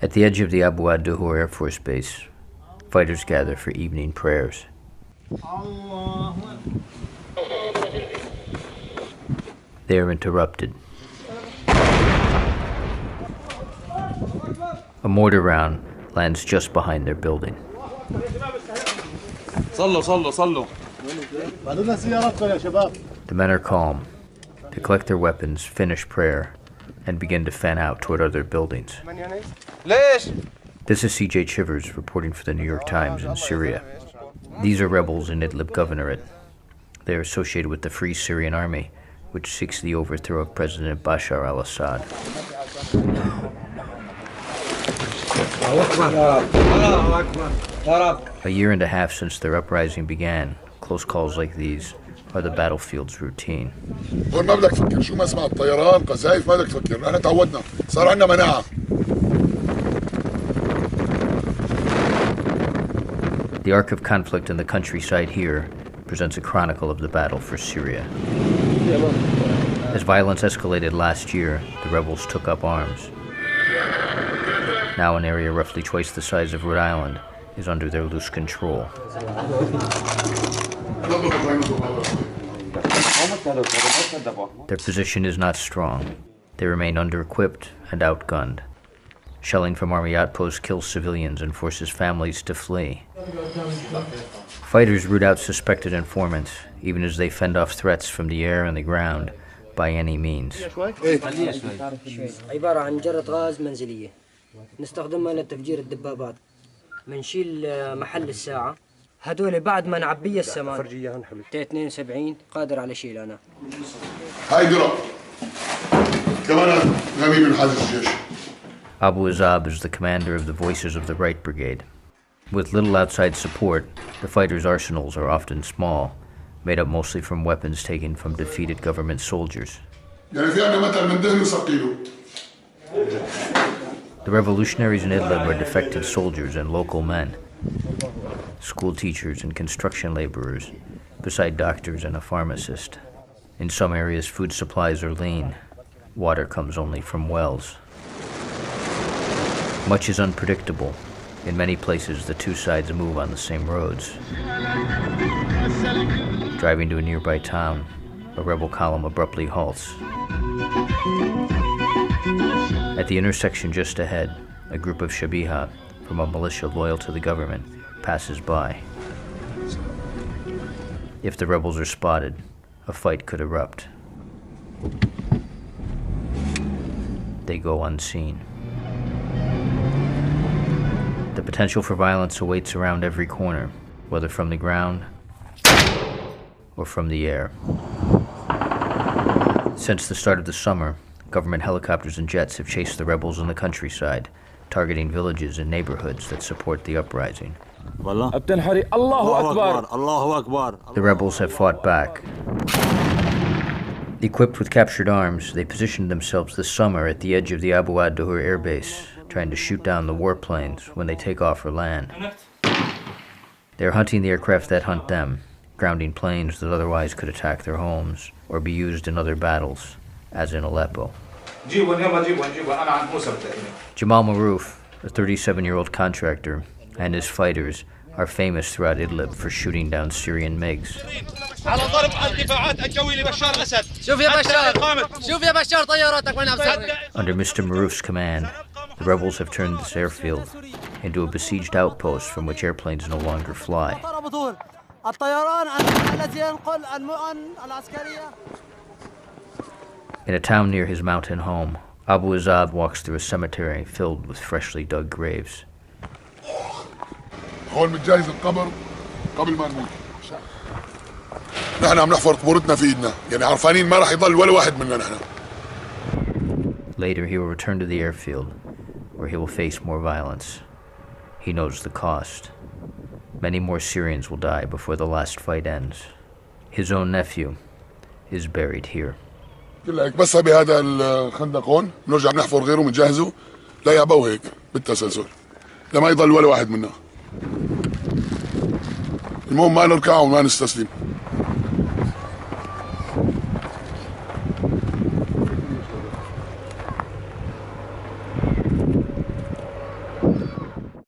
At the edge of the Abu ad-Duhur Air Force Base, fighters gather for evening prayers. They are interrupted. A mortar round lands just behind their building. The men are calm. They collect their weapons, finish prayer, and begin to fan out toward other buildings. This is C.J. Chivers reporting for the New York Times in Syria. These are rebels in Idlib Governorate. They are associated with the Free Syrian Army, which seeks the overthrow of President Bashar al-Assad. A year and a half since their uprising began, close calls like these are the battlefield's routine. The arc of conflict in the countryside here presents a chronicle of the battle for Syria. As violence escalated last year, the rebels took up arms. Now an area roughly twice the size of Rhode Island is under their loose control. Their position is not strong. They remain under-equipped and outgunned. Shelling from army outposts kills civilians and forces families to flee. Fighters root out suspected informants, even as they fend off threats from the air and the ground by any means. عبارة عن جرة غاز منزلية نستخدمها لتفجير الدبابات. منشيل محل الساعة. هدول بعد ما نعبيه السمان. تي 72 قادر على شيل أنا. هاي درا. كمان غني من حاجز الجيش. Abu Azab is the commander of the Voices of the Right Brigade. With little outside support, the fighters' arsenals are often small, made up mostly from weapons taken from defeated government soldiers. The revolutionaries in Idlib are defected soldiers and local men, school teachers and construction laborers, beside doctors and a pharmacist. In some areas, food supplies are lean. Water comes only from wells. Much is unpredictable. In many places, the two sides move on the same roads. Driving to a nearby town, a rebel column abruptly halts. At the intersection just ahead, a group of Shabiha, from a militia loyal to the government, passes by. If the rebels are spotted, a fight could erupt. They go unseen. The potential for violence awaits around every corner, whether from the ground or from the air. Since the start of the summer, government helicopters and jets have chased the rebels in the countryside, targeting villages and neighborhoods that support the uprising. The rebels have fought back. Equipped with captured arms, they positioned themselves this summer at the edge of the Abu ad-Duhur air base, trying to shoot down the warplanes when they take off or land. They're hunting the aircraft that hunt them, grounding planes that otherwise could attack their homes or be used in other battles, as in Aleppo. Jamal Maroof, a 37-year-old contractor, and his fighters are famous throughout Idlib for shooting down Syrian MiGs. Under Mr. Maroof's command, the rebels have turned this airfield into a besieged outpost from which airplanes no longer fly. In a town near his mountain home, Abu Azab walks through a cemetery filled with freshly dug graves. هون بتجهز القبر قبل ما نموت. نحن عم نحفر قبورتنا في ايدنا، يعني عرفانين ما راح يضل ولا واحد منا نحن. Later he will return to the airfield, where he will face more violence. He knows the cost. Many more Syrians will die before the last fight ends. His own nephew is buried here. لك بس بهذا الخندق هون بنرجع بنحفر غيره بنجهزه لا يعبوا هيك بالتسلسل لما يضل ولا واحد منا. المهم ما نركع وما نستسلم.